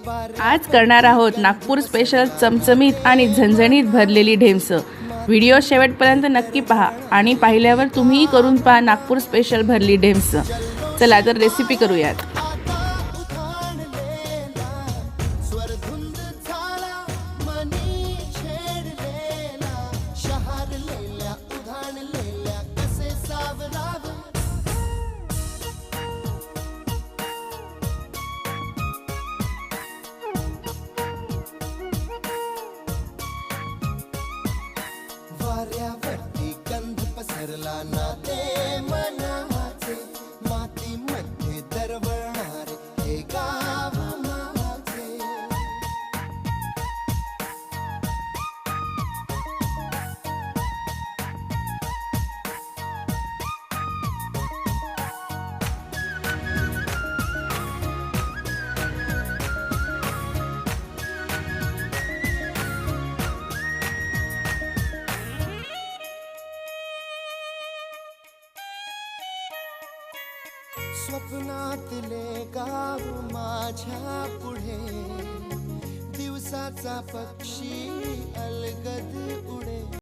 आज करणार आहोत नागपूर स्पेशल चमचमीत आणि झणझणीत भरलेली ढेमस। व्हिडिओ शेवटपर्यंत नक्की पहा आणि पाहिल्यावर तुम्हीही करून पहा नागपूर स्पेशल भरली ढेमस। चला तर रेसिपी करूयात। वाऱ्यावरती गंध पसरला ना ते मनाचे, मातीमध्ये दरवळणारे हे गाव माझे। स्वप्नातले गाव माझ्या पुढे, दिवसाचा पक्षी अलगद उडे।